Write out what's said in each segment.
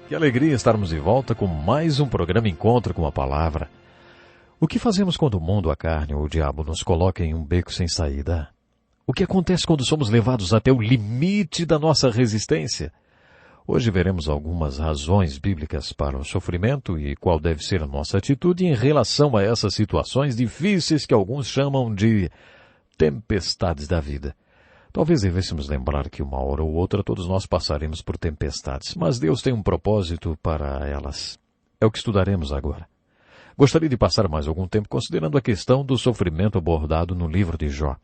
Que alegria estarmos de volta com mais um programa Encontro com a Palavra. O que fazemos quando o mundo, a carne ou o diabo nos coloca em um beco sem saída? O que acontece quando somos levados até o limite da nossa resistência? Hoje veremos algumas razões bíblicas para o sofrimento e qual deve ser a nossa atitude em relação a essas situações difíceis que alguns chamam de tempestades da vida. Talvez devêssemos lembrar que uma hora ou outra todos nós passaremos por tempestades, mas Deus tem um propósito para elas. É o que estudaremos agora. Gostaria de passar mais algum tempo considerando a questão do sofrimento abordado no livro de Jó.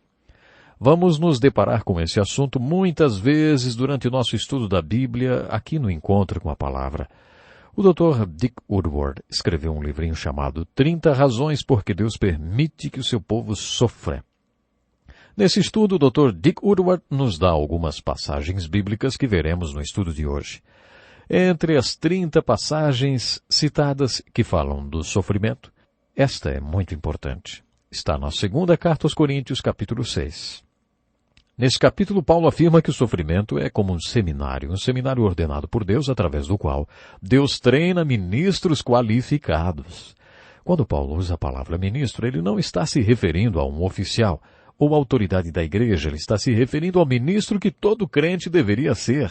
Vamos nos deparar com esse assunto muitas vezes durante o nosso estudo da Bíblia, aqui no Encontro com a Palavra. O Dr. Dick Woodward escreveu um livrinho chamado 30 Razões por que Deus Permite que o Seu Povo Sofra. Nesse estudo, o Dr. Dick Woodward nos dá algumas passagens bíblicas que veremos no estudo de hoje. Entre as 30 passagens citadas que falam do sofrimento, esta é muito importante. Está na segunda carta aos Coríntios, capítulo 6. Nesse capítulo, Paulo afirma que o sofrimento é como um seminário ordenado por Deus, através do qual Deus treina ministros qualificados. Quando Paulo usa a palavra ministro, ele não está se referindo a um oficial ou autoridade da igreja, ele está se referindo ao ministro que todo crente deveria ser.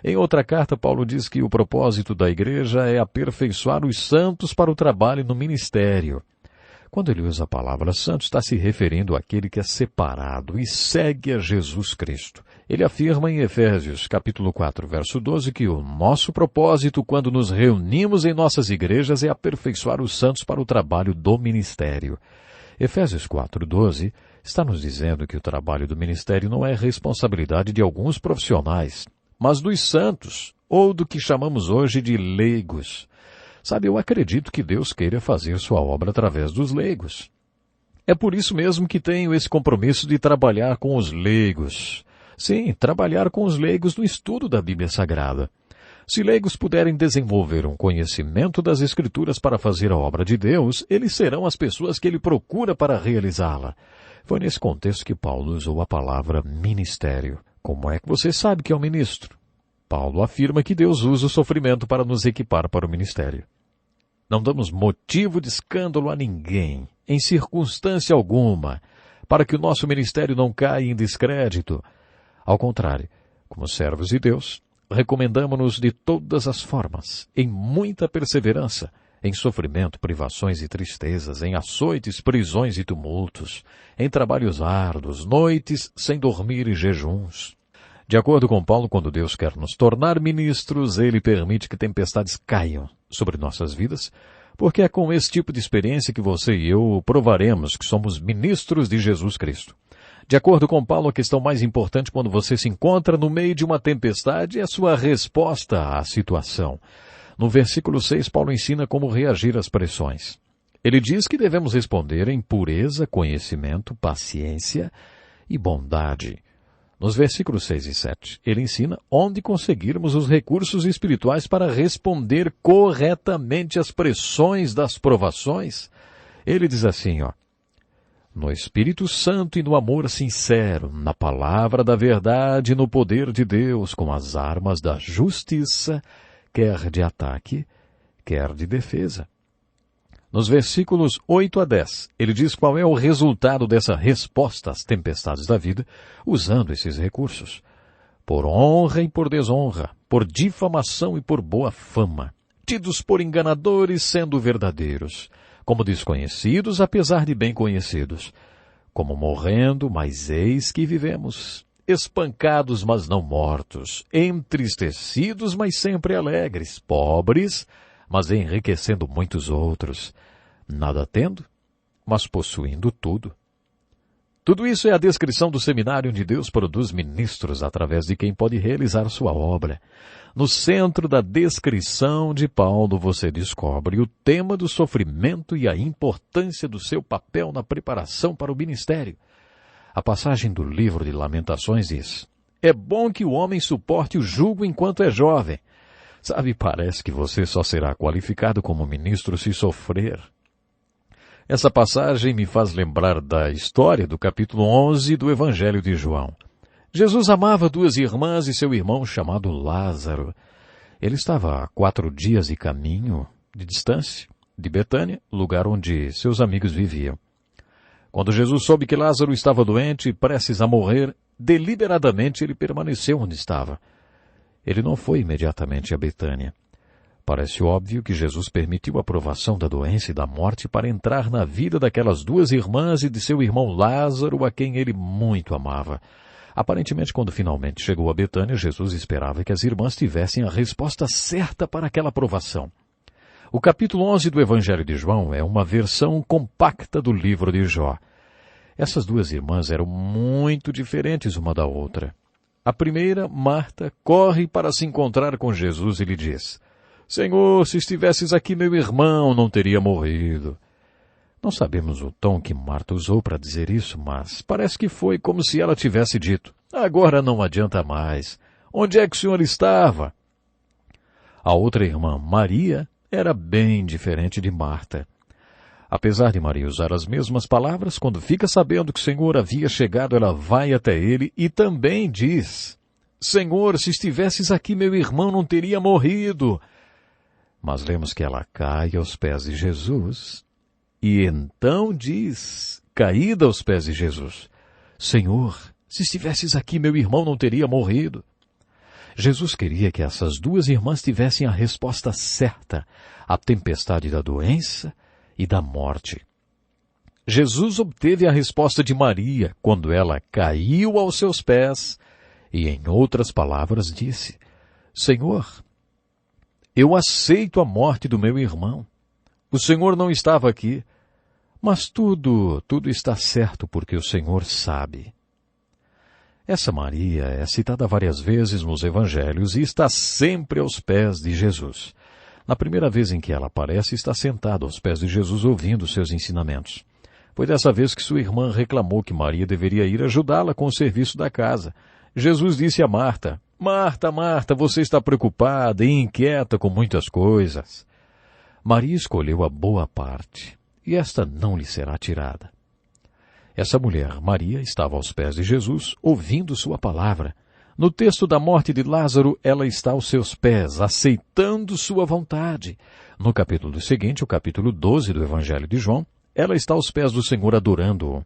Em outra carta, Paulo diz que o propósito da igreja é aperfeiçoar os santos para o trabalho no ministério. Quando ele usa a palavra santo, está se referindo àquele que é separado e segue a Jesus Cristo. Ele afirma em Efésios, capítulo 4, verso 12, que o nosso propósito quando nos reunimos em nossas igrejas é aperfeiçoar os santos para o trabalho do ministério. Efésios 4:12 está nos dizendo que o trabalho do ministério não é responsabilidade de alguns profissionais, mas dos santos, ou do que chamamos hoje de leigos. Sabe, eu acredito que Deus queira fazer sua obra através dos leigos. É por isso mesmo que tenho esse compromisso de trabalhar com os leigos. Sim, trabalhar com os leigos no estudo da Bíblia Sagrada. Se leigos puderem desenvolver um conhecimento das Escrituras para fazer a obra de Deus, eles serão as pessoas que ele procura para realizá-la. Foi nesse contexto que Paulo usou a palavra ministério. Como é que você sabe que é um ministro? Paulo afirma que Deus usa o sofrimento para nos equipar para o ministério. Não damos motivo de escândalo a ninguém, em circunstância alguma, para que o nosso ministério não caia em descrédito. Ao contrário, como servos de Deus, recomendamo-nos de todas as formas, em muita perseverança, em sofrimento, privações e tristezas, em açoites, prisões e tumultos, em trabalhos árduos, noites sem dormir e jejuns. De acordo com Paulo, quando Deus quer nos tornar ministros, Ele permite que tempestades caiam sobre nossas vidas, porque é com esse tipo de experiência que você e eu provaremos que somos ministros de Jesus Cristo. De acordo com Paulo, a questão mais importante quando você se encontra no meio de uma tempestade é a sua resposta à situação. No versículo 6, Paulo ensina como reagir às pressões. Ele diz que devemos responder em pureza, conhecimento, paciência e bondade. Nos versículos 6 e 7, ele ensina onde conseguirmos os recursos espirituais para responder corretamente às pressões das provações. Ele diz assim, no Espírito Santo e no amor sincero, na palavra da verdade e no poder de Deus, com as armas da justiça, quer de ataque, quer de defesa. Nos versículos 8 a 10, ele diz qual é o resultado dessa resposta às tempestades da vida, usando esses recursos. Por honra e por desonra, por difamação e por boa fama, tidos por enganadores sendo verdadeiros, como desconhecidos apesar de bem conhecidos, como morrendo, mas eis que vivemos, espancados, mas não mortos, entristecidos, mas sempre alegres, pobres, mas enriquecendo muitos outros, nada tendo, mas possuindo tudo. Tudo isso é a descrição do seminário onde Deus produz ministros através de quem pode realizar sua obra. No centro da descrição de Paulo você descobre o tema do sofrimento e a importância do seu papel na preparação para o ministério. A passagem do livro de Lamentações diz: é bom que o homem suporte o jugo enquanto é jovem. Sabe, parece que você só será qualificado como ministro se sofrer. Essa passagem me faz lembrar da história do capítulo 11 do Evangelho de João. Jesus amava duas irmãs e seu irmão chamado Lázaro. Ele estava a 4 dias de caminho de distância de Betânia, lugar onde seus amigos viviam. Quando Jesus soube que Lázaro estava doente e prestes a morrer, deliberadamente ele permaneceu onde estava. Ele não foi imediatamente a Betânia. Parece óbvio que Jesus permitiu a provação da doença e da morte para entrar na vida daquelas 2 irmãs e de seu irmão Lázaro, a quem ele muito amava. Aparentemente, quando finalmente chegou a Betânia, Jesus esperava que as irmãs tivessem a resposta certa para aquela provação. O capítulo 11 do Evangelho de João é uma versão compacta do livro de Jó. Essas 2 irmãs eram muito diferentes uma da outra. A primeira, Marta, corre para se encontrar com Jesus e lhe diz: Senhor, se estivesses aqui, meu irmão não teria morrido. Não sabemos o tom que Marta usou para dizer isso, mas parece que foi como se ela tivesse dito: agora não adianta mais. Onde é que o senhor estava? A outra irmã, Maria, era bem diferente de Marta. Apesar de Maria usar as mesmas palavras, quando fica sabendo que o Senhor havia chegado, ela vai até ele e também diz: Senhor, se estivesses aqui, meu irmão não teria morrido. Mas lemos que ela cai aos pés de Jesus e então diz, caída aos pés de Jesus: Senhor, se estivesses aqui, meu irmão não teria morrido. Jesus queria que essas 2 irmãs tivessem a resposta certa à tempestade da doença e da morte. Jesus obteve a resposta de Maria quando ela caiu aos seus pés e, em outras palavras, disse: Senhor, eu aceito a morte do meu irmão. O Senhor não estava aqui, mas tudo está certo porque o Senhor sabe. Essa Maria é citada várias vezes nos evangelhos e está sempre aos pés de Jesus. Na primeira vez em que ela aparece, está sentada aos pés de Jesus ouvindo seus ensinamentos. Foi dessa vez que sua irmã reclamou que Maria deveria ir ajudá-la com o serviço da casa. Jesus disse a Marta: Marta, Marta, você está preocupada e inquieta com muitas coisas. Maria escolheu a boa parte, e esta não lhe será tirada. Essa mulher, Maria, estava aos pés de Jesus, ouvindo sua palavra. No texto da morte de Lázaro, ela está aos seus pés, aceitando sua vontade. No capítulo seguinte, o capítulo 12 do Evangelho de João, ela está aos pés do Senhor adorando-o.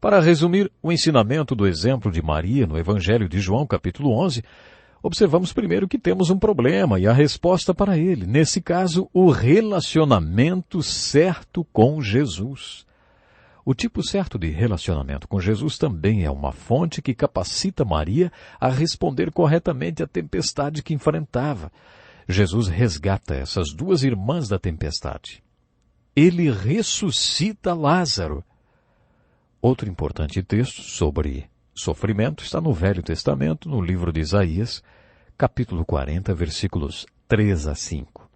Para resumir o ensinamento do exemplo de Maria no Evangelho de João, capítulo 11, observamos primeiro que temos um problema e a resposta para ele. Nesse caso, o relacionamento certo com Jesus. O tipo certo de relacionamento com Jesus também é uma fonte que capacita Maria a responder corretamente à tempestade que enfrentava. Jesus resgata essas 2 irmãs da tempestade. Ele ressuscita Lázaro. Outro importante texto sobre sofrimento está no Velho Testamento, no livro de Isaías, capítulo 40, versículos 3 a 5.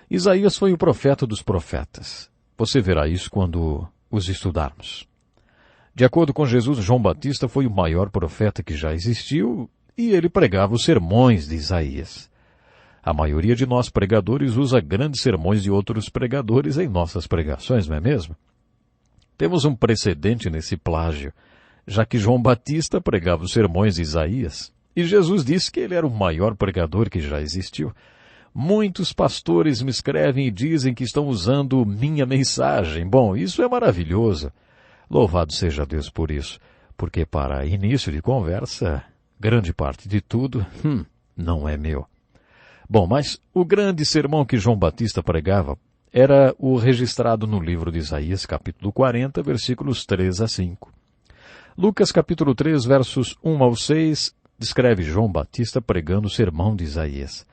Isaías foi o profeta dos profetas. Você verá isso quando os estudarmos. De acordo com Jesus, João Batista foi o maior profeta que já existiu e ele pregava os sermões de Isaías. A maioria de nós pregadores usa grandes sermões de outros pregadores em nossas pregações, não é mesmo? Temos um precedente nesse plágio, já que João Batista pregava os sermões de Isaías e Jesus disse que ele era o maior pregador que já existiu. Muitos pastores me escrevem e dizem que estão usando minha mensagem. Bom, isso é maravilhoso. Louvado seja Deus por isso, porque para início de conversa, grande parte de tudo, não é meu. Bom, mas o grande sermão que João Batista pregava era o registrado no livro de Isaías, capítulo 40, versículos 3 a 5. Lucas, capítulo 3, versos 1 ao 6, descreve João Batista pregando o sermão de Isaías.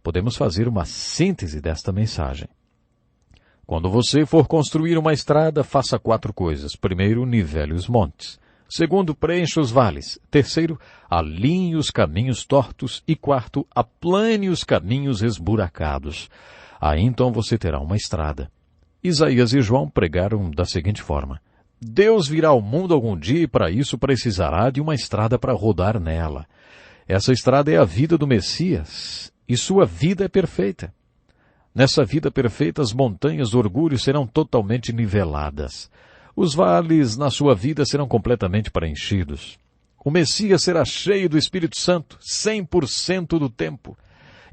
Podemos fazer uma síntese desta mensagem. Quando você for construir uma estrada, faça 4 coisas. Primeiro, nivele os montes. Segundo, preencha os vales. Terceiro, alinhe os caminhos tortos. E quarto, aplane os caminhos esburacados. Aí então você terá uma estrada. Isaías e João pregaram da seguinte forma: Deus virá ao mundo algum dia e para isso precisará de uma estrada para rodar nela. Essa estrada é a vida do Messias. E sua vida é perfeita. Nessa vida perfeita, as montanhas do orgulho serão totalmente niveladas. Os vales na sua vida serão completamente preenchidos. O Messias será cheio do Espírito Santo 100% do tempo.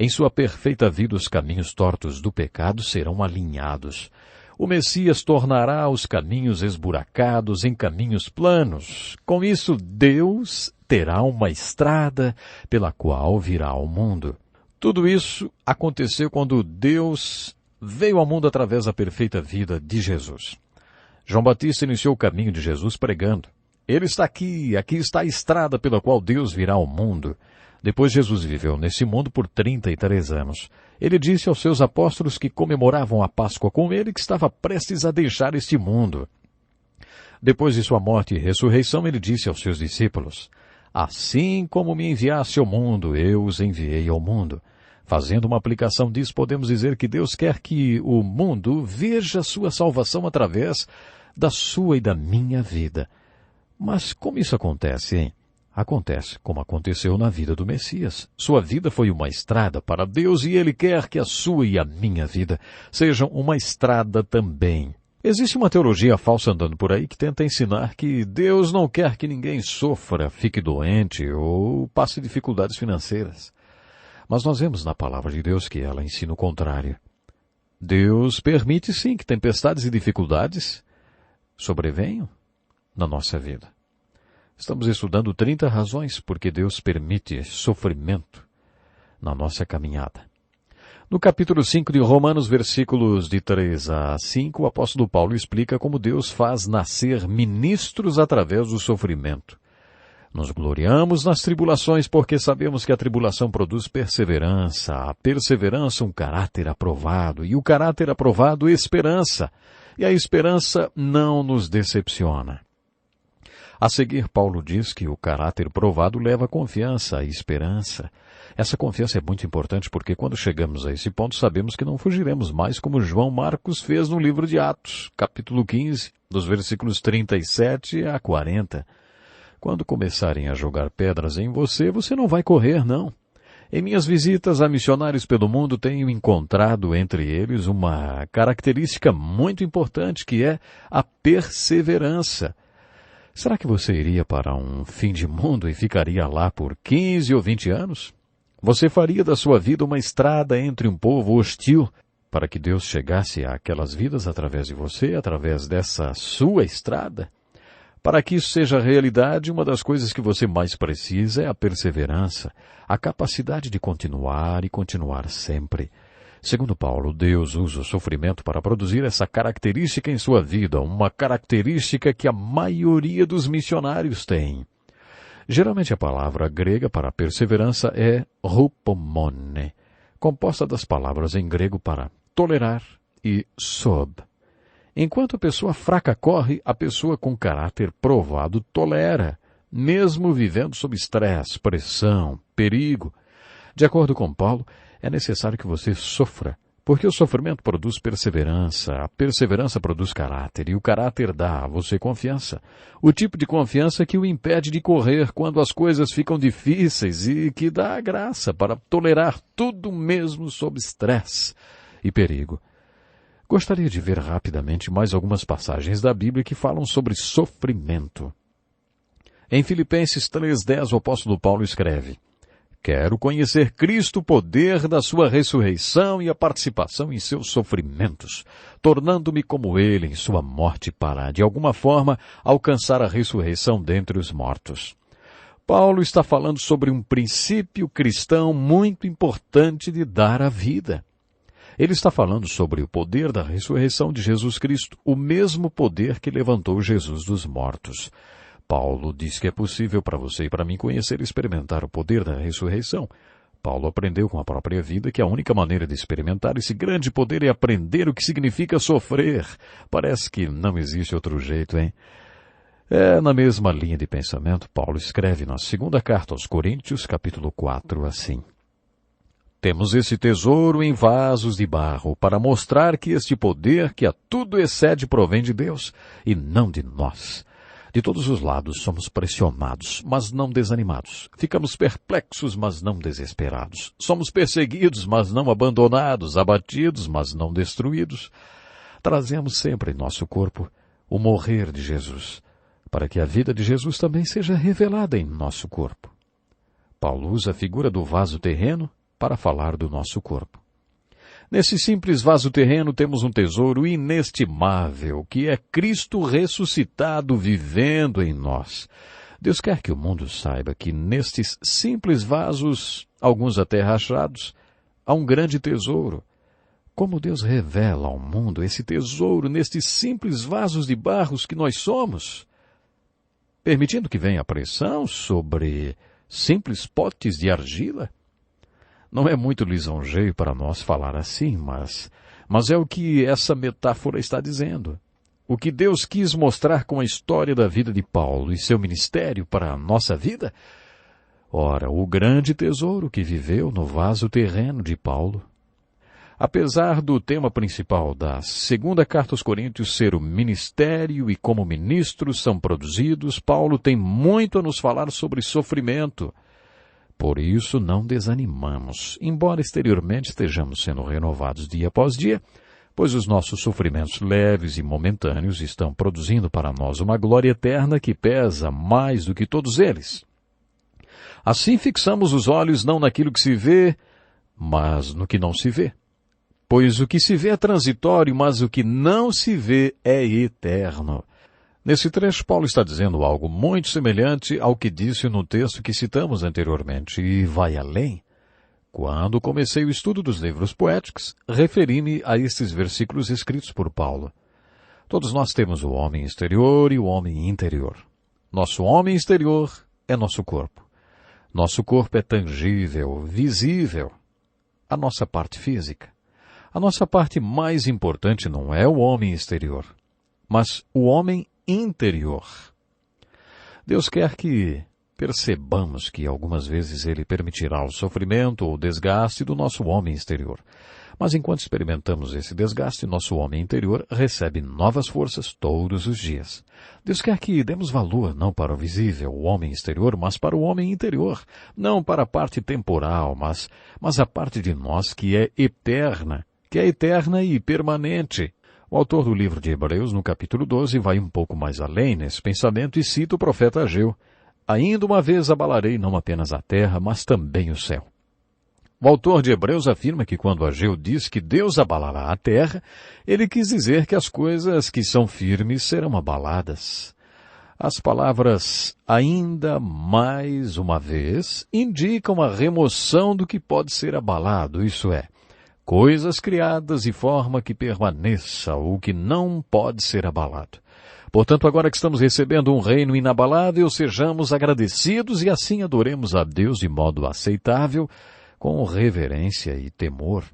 Em sua perfeita vida, os caminhos tortos do pecado serão alinhados. O Messias tornará os caminhos esburacados em caminhos planos. Com isso, Deus terá uma estrada pela qual virá ao mundo. Tudo isso aconteceu quando Deus veio ao mundo através da perfeita vida de Jesus. João Batista iniciou o caminho de Jesus pregando: Ele está aqui está a estrada pela qual Deus virá ao mundo. Depois Jesus viveu nesse mundo por 33 anos. Ele disse aos seus apóstolos que comemoravam a Páscoa com ele que estava prestes a deixar este mundo. Depois de sua morte e ressurreição, ele disse aos seus discípulos: Assim como me enviaste ao mundo, eu os enviei ao mundo. Fazendo uma aplicação disso, podemos dizer que Deus quer que o mundo veja sua salvação através da sua e da minha vida. Mas como isso acontece, hein? Acontece como aconteceu na vida do Messias. Sua vida foi uma estrada para Deus e Ele quer que a sua e a minha vida sejam uma estrada também. Existe uma teologia falsa andando por aí que tenta ensinar que Deus não quer que ninguém sofra, fique doente ou passe dificuldades financeiras. Mas nós vemos na palavra de Deus que ela ensina o contrário. Deus permite sim que tempestades e dificuldades sobrevenham na nossa vida. Estamos estudando 30 razões porque Deus permite sofrimento na nossa caminhada. No capítulo 5 de Romanos, versículos de 3 a 5, o apóstolo Paulo explica como Deus faz nascer ministros através do sofrimento. Nos gloriamos nas tribulações porque sabemos que a tribulação produz perseverança, a perseverança um caráter aprovado, e o caráter aprovado esperança, e a esperança não nos decepciona. A seguir, Paulo diz que o caráter provado leva a confiança, a esperança. Essa confiança é muito importante porque quando chegamos a esse ponto sabemos que não fugiremos mais como João Marcos fez no livro de Atos, capítulo 15, dos versículos 37 a 40. Quando começarem a jogar pedras em você, você não vai correr, não. Em minhas visitas a missionários pelo mundo, tenho encontrado entre eles uma característica muito importante que é a perseverança. Será que você iria para um fim de mundo e ficaria lá por 15 ou 20 anos? Você faria da sua vida uma estrada entre um povo hostil para que Deus chegasse àquelas vidas através de você, através dessa sua estrada? Para que isso seja realidade, uma das coisas que você mais precisa é a perseverança, a capacidade de continuar e continuar sempre. Segundo Paulo, Deus usa o sofrimento para produzir essa característica em sua vida, uma característica que a maioria dos missionários tem. Geralmente a palavra grega para perseverança é hupomone, composta das palavras em grego para tolerar e sob. Enquanto a pessoa fraca corre, a pessoa com caráter provado tolera, mesmo vivendo sob estresse, pressão, perigo. De acordo com Paulo, é necessário que você sofra, porque o sofrimento produz perseverança, a perseverança produz caráter, e o caráter dá a você confiança. O tipo de confiança que o impede de correr quando as coisas ficam difíceis e que dá a graça para tolerar tudo mesmo sob estresse e perigo. Gostaria de ver rapidamente mais algumas passagens da Bíblia que falam sobre sofrimento. Em Filipenses 3:10, o apóstolo Paulo escreve: Quero conhecer Cristo, o poder da sua ressurreição e a participação em seus sofrimentos, tornando-me como ele em sua morte para, de alguma forma, alcançar a ressurreição dentre os mortos. Paulo está falando sobre um princípio cristão muito importante de dar a vida. Ele está falando sobre o poder da ressurreição de Jesus Cristo, o mesmo poder que levantou Jesus dos mortos. Paulo diz que é possível para você e para mim conhecer e experimentar o poder da ressurreição. Paulo aprendeu com a própria vida que a única maneira de experimentar esse grande poder é aprender o que significa sofrer. Parece que não existe outro jeito, hein? Na mesma linha de pensamento, Paulo escreve na segunda carta aos Coríntios, capítulo 4, assim: Temos esse tesouro em vasos de barro para mostrar que este poder que a tudo excede provém de Deus e não de nós. De todos os lados somos pressionados, mas não desanimados. Ficamos perplexos, mas não desesperados. Somos perseguidos, mas não abandonados, abatidos, mas não destruídos. Trazemos sempre em nosso corpo o morrer de Jesus, para que a vida de Jesus também seja revelada em nosso corpo. Paulo usa a figura do vaso terreno para falar do nosso corpo. Nesse simples vaso terreno temos um tesouro inestimável, que é Cristo ressuscitado vivendo em nós. Deus quer que o mundo saiba que nestes simples vasos, alguns até rachados, há um grande tesouro. Como Deus revela ao mundo esse tesouro nestes simples vasos de barros que nós somos, permitindo que venha a pressão sobre simples potes de argila? Não é muito lisonjeio para nós falar assim, mas é o que essa metáfora está dizendo. O que Deus quis mostrar com a história da vida de Paulo e seu ministério para a nossa vida? Ora, o grande tesouro que viveu no vaso terreno de Paulo. Apesar do tema principal da segunda carta aos Coríntios ser o ministério e como ministros são produzidos, Paulo tem muito a nos falar sobre sofrimento. Por isso não desanimamos, embora exteriormente estejamos sendo renovados dia após dia, pois os nossos sofrimentos leves e momentâneos estão produzindo para nós uma glória eterna que pesa mais do que todos eles. Assim fixamos os olhos não naquilo que se vê, mas no que não se vê. Pois o que se vê é transitório, mas o que não se vê é eterno. Nesse trecho, Paulo está dizendo algo muito semelhante ao que disse no texto que citamos anteriormente, e vai além. Quando comecei o estudo dos livros poéticos, referi-me a estes versículos escritos por Paulo. Todos nós temos o homem exterior e o homem interior. Nosso homem exterior é nosso corpo. Nosso corpo é tangível, visível. A nossa parte física. A nossa parte mais importante não é o homem exterior, mas o homem interior. Deus quer que percebamos que algumas vezes Ele permitirá o sofrimento ou desgaste do nosso homem exterior. Mas enquanto experimentamos esse desgaste, nosso homem interior recebe novas forças todos os dias. Deus quer que demos valor não para o visível, o homem exterior, mas para o homem interior. Não para a parte temporal, mas a parte de nós que é eterna e permanente. O autor do livro de Hebreus, no capítulo 12, vai um pouco mais além nesse pensamento e cita o profeta Ageu. Ainda uma vez abalarei não apenas a terra, mas também o céu. O autor de Hebreus afirma que quando Ageu diz que Deus abalará a terra, ele quis dizer que as coisas que são firmes serão abaladas. As palavras ainda mais uma vez indicam a remoção do que pode ser abalado, isso é, coisas criadas de forma que permaneça o que não pode ser abalado. Portanto, agora que estamos recebendo um reino inabalável, sejamos agradecidos e assim adoremos a Deus de modo aceitável, com reverência e temor.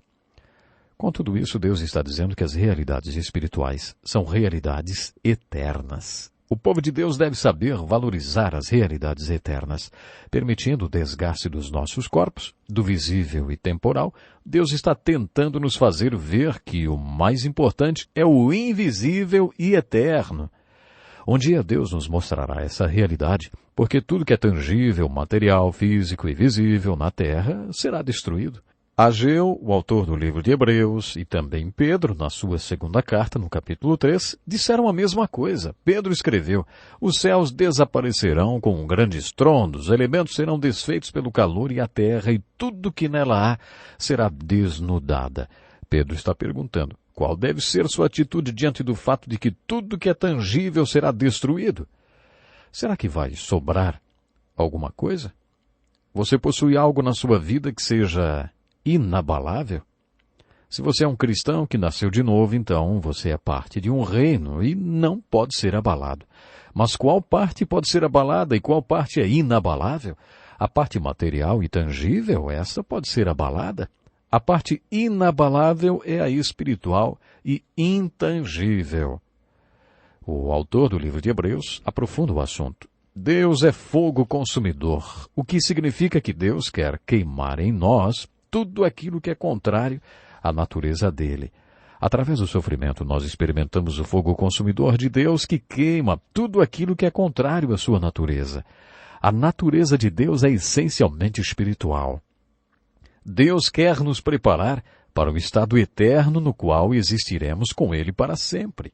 Com tudo isso, Deus está dizendo que as realidades espirituais são realidades eternas. O povo de Deus deve saber valorizar as realidades eternas, permitindo o desgaste dos nossos corpos, do visível e temporal. Deus está tentando nos fazer ver que o mais importante é o invisível e eterno. Um dia Deus nos mostrará essa realidade, porque tudo que é tangível, material, físico e visível na terra será destruído. Ageu, o autor do livro de Hebreus, e também Pedro, na sua segunda carta, no capítulo 3, disseram a mesma coisa. Pedro escreveu, os céus desaparecerão com um grande estrondo, os elementos serão desfeitos pelo calor e a terra, e tudo que nela há será desnudada. Pedro está perguntando, qual deve ser sua atitude diante do fato de que tudo que é tangível será destruído? Será que vai sobrar alguma coisa? Você possui algo na sua vida que seja inabalável? Se você é um cristão que nasceu de novo, então você é parte de um reino e não pode ser abalado. Mas qual parte pode ser abalada e qual parte é inabalável? A parte material e tangível, essa pode ser abalada. A parte inabalável é a espiritual e intangível. O autor do livro de Hebreus aprofunda o assunto. Deus é fogo consumidor, o que significa que Deus quer queimar em nós tudo aquilo que é contrário à natureza dele. Através do sofrimento, nós experimentamos o fogo consumidor de Deus que queima tudo aquilo que é contrário à sua natureza. A natureza de Deus é essencialmente espiritual. Deus quer nos preparar para o estado eterno no qual existiremos com Ele para sempre.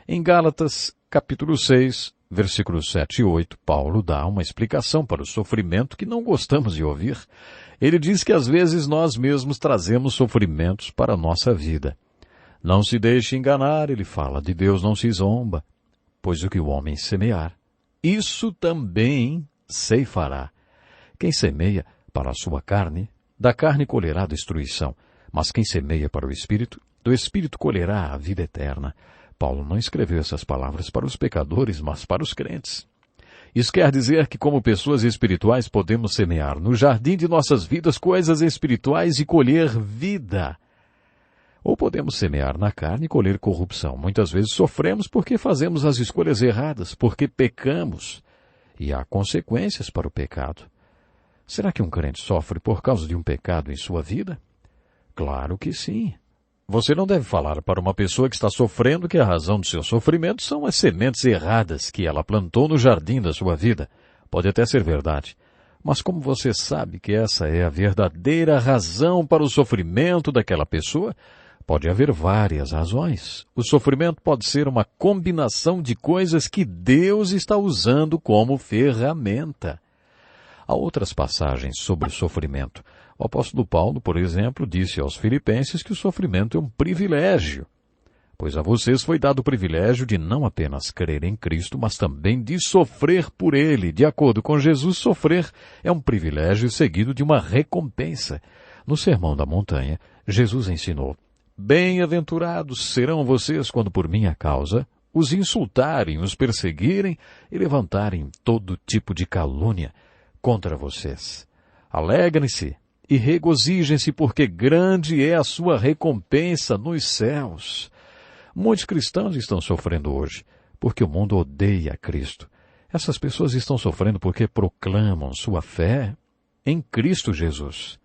Em Gálatas, capítulo 6, Versículos 7 e 8, Paulo dá uma explicação para o sofrimento que não gostamos de ouvir. Ele diz que às vezes nós mesmos trazemos sofrimentos para a nossa vida. Não se deixe enganar, ele fala, de Deus não se zomba, pois o que o homem semear, isso também ceifará. Quem semeia para a sua carne, da carne colherá destruição, mas quem semeia para o Espírito, do Espírito colherá a vida eterna. Paulo não escreveu essas palavras para os pecadores, mas para os crentes. Isso quer dizer que, como pessoas espirituais, podemos semear no jardim de nossas vidas coisas espirituais e colher vida. Ou podemos semear na carne e colher corrupção. Muitas vezes sofremos porque fazemos as escolhas erradas, porque pecamos. E há consequências para o pecado. Será que um crente sofre por causa de um pecado em sua vida? Claro que sim. Você não deve falar para uma pessoa que está sofrendo que a razão do seu sofrimento são as sementes erradas que ela plantou no jardim da sua vida. Pode até ser verdade. Mas como você sabe que essa é a verdadeira razão para o sofrimento daquela pessoa, pode haver várias razões. O sofrimento pode ser uma combinação de coisas que Deus está usando como ferramenta. Há outras passagens sobre o sofrimento. O apóstolo Paulo, por exemplo, disse aos filipenses que o sofrimento é um privilégio, pois a vocês foi dado o privilégio de não apenas crer em Cristo, mas também de sofrer por Ele. De acordo com Jesus, sofrer é um privilégio seguido de uma recompensa. No Sermão da Montanha, Jesus ensinou: bem-aventurados serão vocês quando por minha causa os insultarem, os perseguirem e levantarem todo tipo de calúnia contra vocês. Alegrem-se e regozijem-se, porque grande é a sua recompensa nos céus. Muitos cristãos estão sofrendo hoje, porque o mundo odeia Cristo. Essas pessoas estão sofrendo porque proclamam sua fé em Cristo Jesus.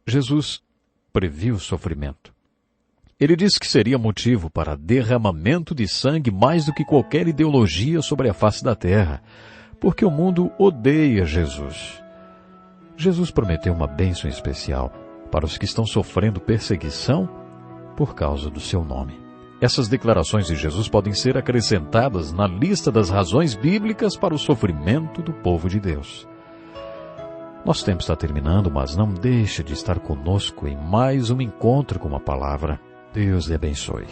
Jesus previu o sofrimento. Ele disse que seria motivo para derramamento de sangue mais do que qualquer ideologia sobre a face da terra, porque o mundo odeia Jesus. Jesus prometeu uma bênção especial para os que estão sofrendo perseguição por causa do seu nome. Essas declarações de Jesus podem ser acrescentadas na lista das razões bíblicas para o sofrimento do povo de Deus. Nosso tempo está terminando, mas não deixe de estar conosco em mais um encontro com a palavra. Deus lhe abençoe.